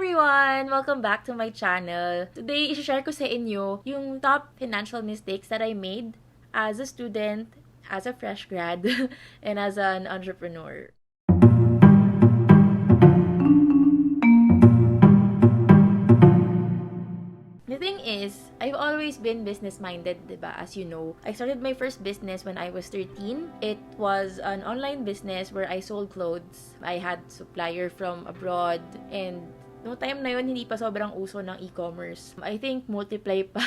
everyone! Welcome back to my channel. Today, i-share ko sa inyo yung top financial mistakes that I made as a student, as a fresh grad, and as an entrepreneur. The thing is, I've always been business-minded, diba? As you know, I started my first business when I was 13. It was an online business where I sold clothes. I had supplier from abroad, and no time na yun, hindi pa sobrang uso ng e-commerce. I think multiply pa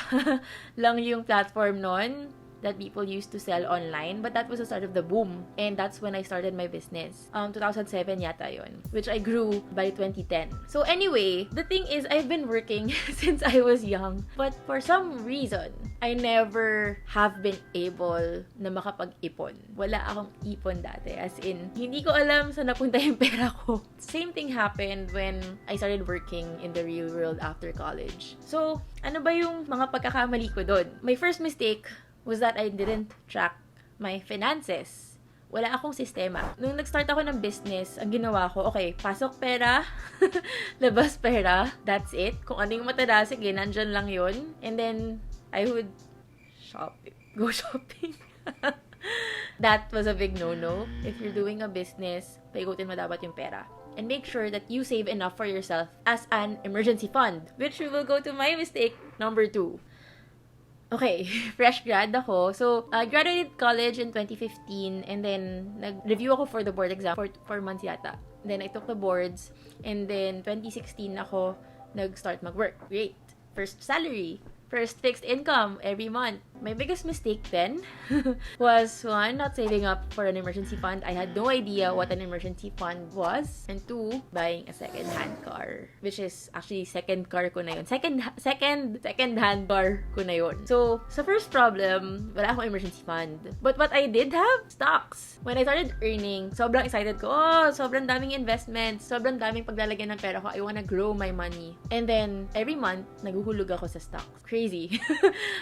lang yung platform nun that people used to sell online, but that was the start of the boom, and that's when I started my business. 2007 yata yun, which I grew by 2010. So anyway, the thing is, I've been working since I was young, but for some reason, I never have been able na makapag-ipon. Wala akong ipon dati, as in, hindi ko alam saan napunta yung pera ko. Same thing happened when I started working in the real world after college. So, ano ba yung mga pagkakamali ko doon? My first mistake was that I didn't track my finances. Wala akong sistema. Nung nag-start ako ng business, ang ginawa ko, okay, pasok pera, labas pera, that's it. Kung ano yung matanda, sige, nandyan lang yun. And then, I would go shopping. That was a big no-no. If you're doing a business, paikutin mo dapat yung pera. And make sure that you save enough for yourself as an emergency fund. Which we will go to my mistake number 2. Okay, fresh grad ako. So, I graduated college in 2015 and then nag-review ako for the board exam for 4 months yata. Then I took the boards and then 2016 ako nag-start mag-work. Great. First salary. First fixed income every month. My biggest mistake then was 1, not saving up for an emergency fund. I had no idea what an emergency fund was. And 2, buying a second-hand car. Which is actually second car ko na yun. Second-hand car ko na yun. So, sa first problem, wala akong emergency fund. But what I did have? Stocks. When I started earning, sobrang excited ko. Oh, sobrang daming investments. Sobrang daming paglalagyan ng pera ko. I wanna grow my money. And then, every month, naguhulog ako sa stocks. Crazy.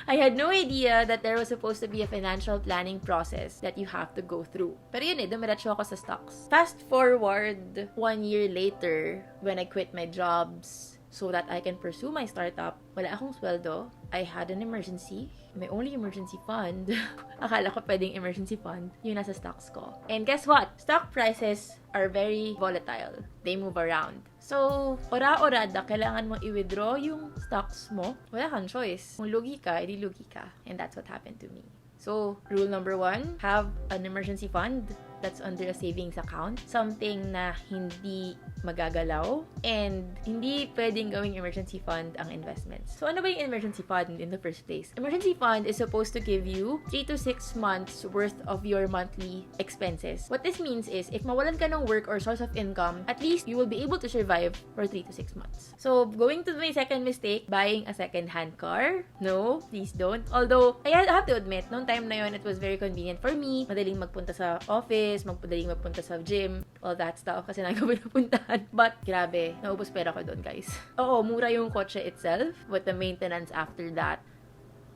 I had no idea that there was supposed to be a financial planning process that you have to go through. Pero yun dumiretso ako sa stocks. Fast forward 1 year later, when I quit my jobs so that I can pursue my startup, wala akong sweldo. I had an emergency. My only emergency fund, akala ko pwedeng emergency fund, yung nasa stocks ko. And guess what? Stock prices are very volatile. They move around. So, ora-orada, kailangan mong i-withdraw yung stocks mo. Wala kang choice. Kung lugi ka, edi lugi ka. And that's what happened to me. So, rule number 1, have an emergency fund that's under a savings account. Something na hindi magagalaw and hindi pwedeng gawing emergency fund ang investments. So, ano ba yung emergency fund in the first place? Emergency fund is supposed to give you 3 to 6 months worth of your monthly expenses. What this means is, if mawalan ka ng work or source of income, at least you will be able to survive for 3 to 6 months. So, going to my second mistake, buying a second-hand car. No, please don't. Although, I have to admit, noong time na yon, it was very convenient for me. Madaling magpunta sa office, madaling magpunta sa gym, all that stuff, kasi nang kami napuntahan. But, grabe, naubos pera ko doon, guys. Oo, mura yung kotse itself, but the maintenance after that,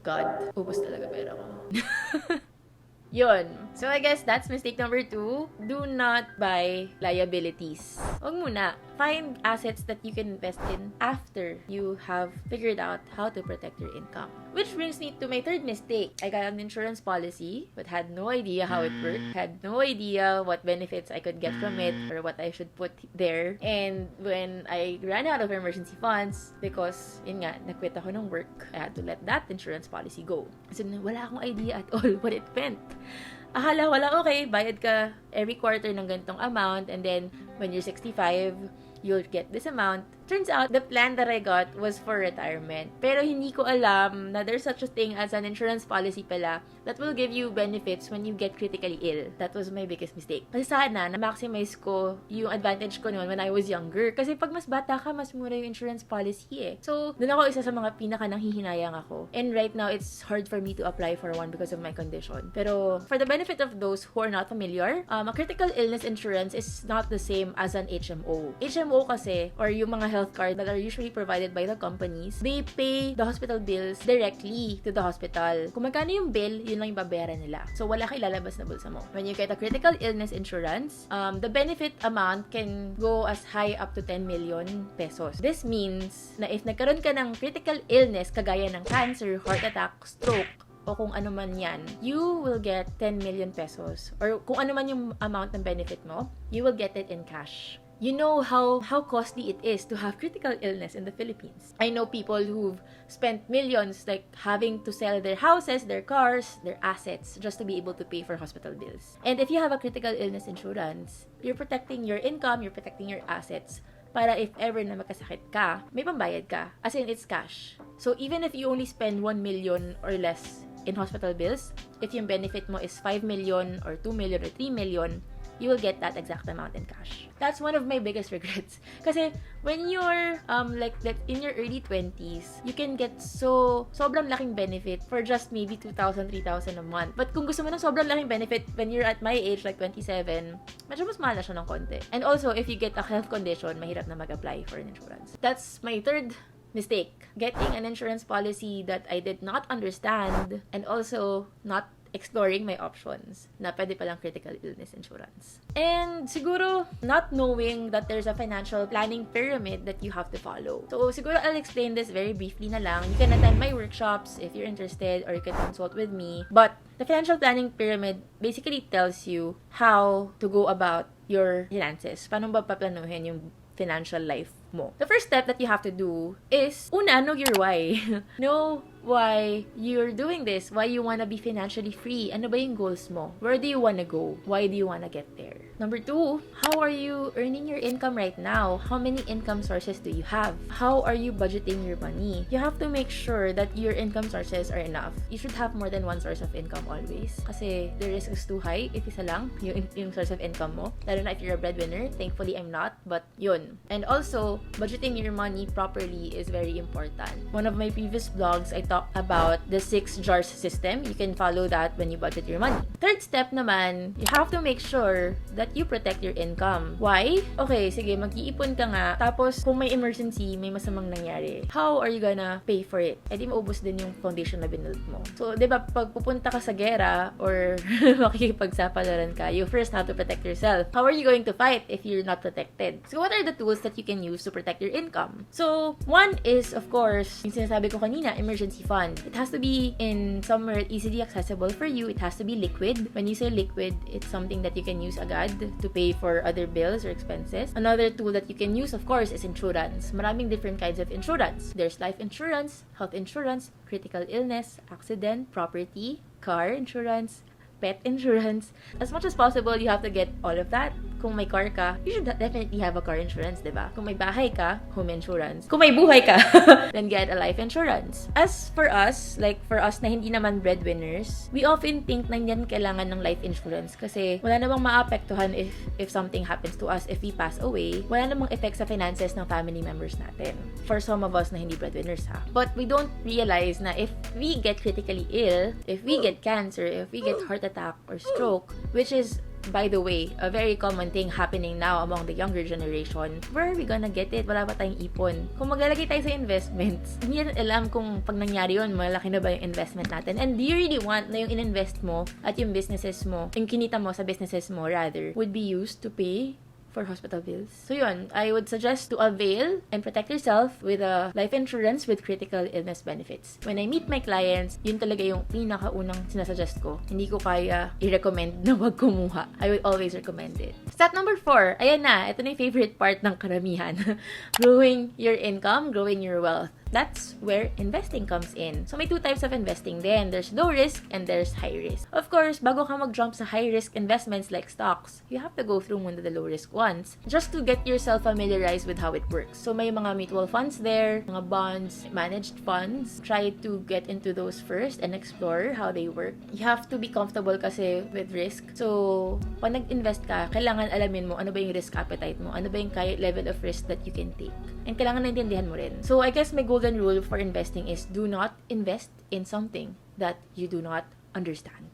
God, ubos talaga pera ko. Yun. So, I guess that's mistake number 2. Do not buy liabilities. Huwag muna. Find assets that you can invest in after you have figured out how to protect your income. Which brings me to my third mistake. I got an insurance policy, but had no idea how it worked. Had no idea what benefits I could get from it or what I should put there. And when I ran out of emergency funds, because, yun nga, naquit ako ng work, I had to let that insurance policy go. So, wala akong idea at all what it meant. Akala ko lang, okay, bayad ka every quarter ng ganitong amount, and then when you're 65, you'll get this amount. Turns out, the plan that I got was for retirement. Pero hindi ko alam na there's such a thing as an insurance policy pala that will give you benefits when you get critically ill. That was my biggest mistake. Kasi sana, na-maximize ko yung advantage ko noon when I was younger. Kasi pag mas bata ka, mas mura yung insurance policy eh. So, dun ako isa sa mga pinaka nanghihinayang ako. And right now, it's hard for me to apply for one because of my condition. Pero, for the benefit of those who are not familiar, a critical illness insurance is not the same as an HMO. HMO kasi, or yung mga health card that are usually provided by the companies, they pay the hospital bills directly to the hospital. Kung magkano yung bill, yun lang yung babayaran nila. So, wala kang ilalabas na bulsa mo. When you get a critical illness insurance, the benefit amount can go as high up to 10 million pesos. This means na if nagkaroon ka ng critical illness, kagaya ng cancer, heart attack, stroke, o kung ano man yan, you will get 10 million pesos. Or kung ano man yung amount ng benefit mo, you will get it in cash. You know how costly it is to have critical illness in the Philippines. I know people who've spent millions like having to sell their houses, their cars, their assets just to be able to pay for hospital bills. And if you have a critical illness insurance, you're protecting your income, you're protecting your assets para if ever na magkasakit ka, may pambayad ka. As in, it's cash. So even if you only spend 1 million or less in hospital bills, if yung benefit mo is 5 million or 2 million or 3 million, you will get that exact amount in cash. That's one of my biggest regrets. Kasi when you're like that in your early 20s, you can get sobrang laking benefit for just maybe 2,000, 3,000 a month. But kung gusto mo ng sobrang laking benefit when you're at my age, like 27, medyo mas mahal na siya ng konti. And also, if you get a health condition, mahirap na mag-apply for an insurance. That's my third mistake. Getting an insurance policy that I did not understand and also not exploring my options na pwede palang critical illness insurance. And siguro, not knowing that there's a financial planning pyramid that you have to follow. So, siguro I'll explain this very briefly na lang. You can attend my workshops if you're interested or you can consult with me. But, the financial planning pyramid basically tells you how to go about your finances. Paano ba paplanuhin yung financial life mo. The first step that you have to do is, una, know your why. Know why you're doing this, why you wanna be financially free. Ano ba yung goals mo? Where do you wanna go? Why do you wanna get there? Number 2, how are you earning your income right now? How many income sources do you have? How are you budgeting your money? You have to make sure that your income sources are enough. You should have more than one source of income always. Kasi the risk is too high if isa lang yung source of income mo. Lalo na if you're a breadwinner. Thankfully, I'm not. But yun. And also, budgeting your money properly is very important. One of my previous vlogs, I talked about the 6 jars system. You can follow that when you budget your money. Third step naman, you have to make sure that you protect your income. Why? Okay, sige, mag-iipon ka nga. Tapos, kung may emergency, may masamang nangyari, how are you gonna pay for it? Eh di maubos din yung foundation na binuild mo. So, di ba, pag pupunta ka sa gera or makikipagsapalaran ka, you first have to protect yourself. How are you going to fight if you're not protected? So, what are the tools that you can use to protect your income? So, one is, of course, yung sinasabi ko kanina, emergency fund. It has to be in somewhere easily accessible for you. It has to be liquid. When you say liquid, it's something that you can use agad to pay for other bills or expenses. Another tool that you can use, of course, is insurance. Maraming different kinds of insurance. There's life insurance, health insurance, critical illness, accident, property, car insurance, pet insurance. As much as possible, you have to get all of that. Kung may car ka, you should definitely have a car insurance, diba? Kung may bahay ka, home insurance. Kung may buhay ka, then get a life insurance. As for us, like for us na hindi naman breadwinners, we often think na hindi kailangan ng life insurance kasi wala namang maapektuhan if something happens to us, if we pass away. Wala namang effect sa finances ng family members natin. For some of us na hindi breadwinners ha. But we don't realize na if we get critically ill, if we get cancer, if we get heart attack or stroke, which is, by the way, a very common thing happening now among the younger generation, where are we gonna get it? Wala pa tayong ipon. Kung maglalagay tayo sa investments, hindi natin alam kung pag nangyari yun, malaki na ba yung investment natin. And do you really want na yung in-invest mo at yung businesses mo, yung kinita mo sa businesses mo, rather, would be used to pay for hospital bills? So yun, I would suggest to avail and protect yourself with a life insurance with critical illness benefits. When I meet my clients, yun talaga yung pinakaunang sinasuggest ko. Hindi ko kaya i-recommend na wag kumuha. I would always recommend it. Step number 4, ayan na, ito na yung favorite part ng karamihan. Growing your income, growing your wealth. That's where investing comes in. So, may 2 types of investing then. There's low risk and there's high risk. Of course, bago ka mag-jump sa high risk investments like stocks, you have to go through muna the low risk ones just to get yourself familiarized with how it works. So, may mga mutual funds there, mga bonds, managed funds. Try to get into those first and explore how they work. You have to be comfortable kasi with risk. So, pag nag-invest ka, kailangan alamin mo ano ba yung risk appetite mo, ano ba yung level of risk that you can take. And kailangan naintindihan mo rin. So, I guess my golden rule for investing is do not invest in something that you do not understand.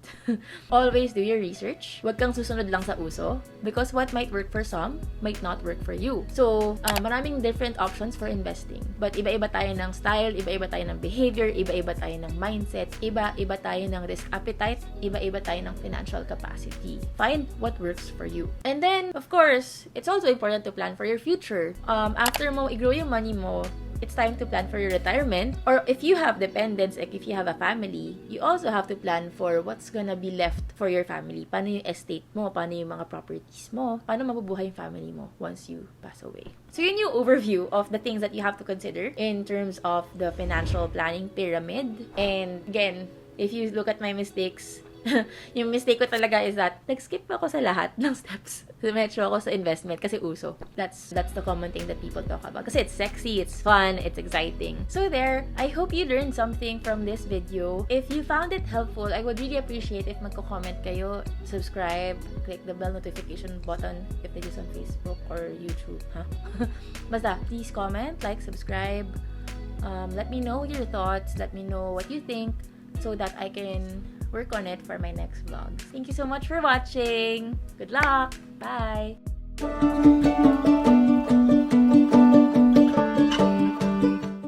Always do your research. Huwag kang susunod lang sa uso because what might work for some might not work for you. So, maraming different options for investing. But iba-iba tayo ng style, iba-iba tayo ng behavior, iba-iba tayo ng mindset, iba-iba tayo ng risk appetite, iba-iba tayo ng financial capacity. Find what works for you. And then, of course, it's also important to plan for your future. After mo i-grow yung money mo, it's time to plan for your retirement. Or if you have dependents, like if you have a family, you also have to plan for what's gonna be left for your family. Paano yung estate mo? Paano yung mga properties mo? Paano mabubuhay yung family mo once you pass away? So yun yung overview of the things that you have to consider in terms of the financial planning pyramid. And again, if you look at my mistakes, yung mistake ko talaga is that nag-skip ako sa lahat ng steps. Dumetro ako sa investment kasi uso. That's the common thing that people talk about. Kasi it's sexy, it's fun, it's exciting. So there, I hope you learned something from this video. If you found it helpful, I would really appreciate if magko-comment kayo, subscribe, click the bell notification button if this is on Facebook or YouTube. Basta, please comment, like, subscribe. Let me know your thoughts. Let me know what you think so that I can work on it for my next vlog. Thank you so much for watching. Good luck. Bye.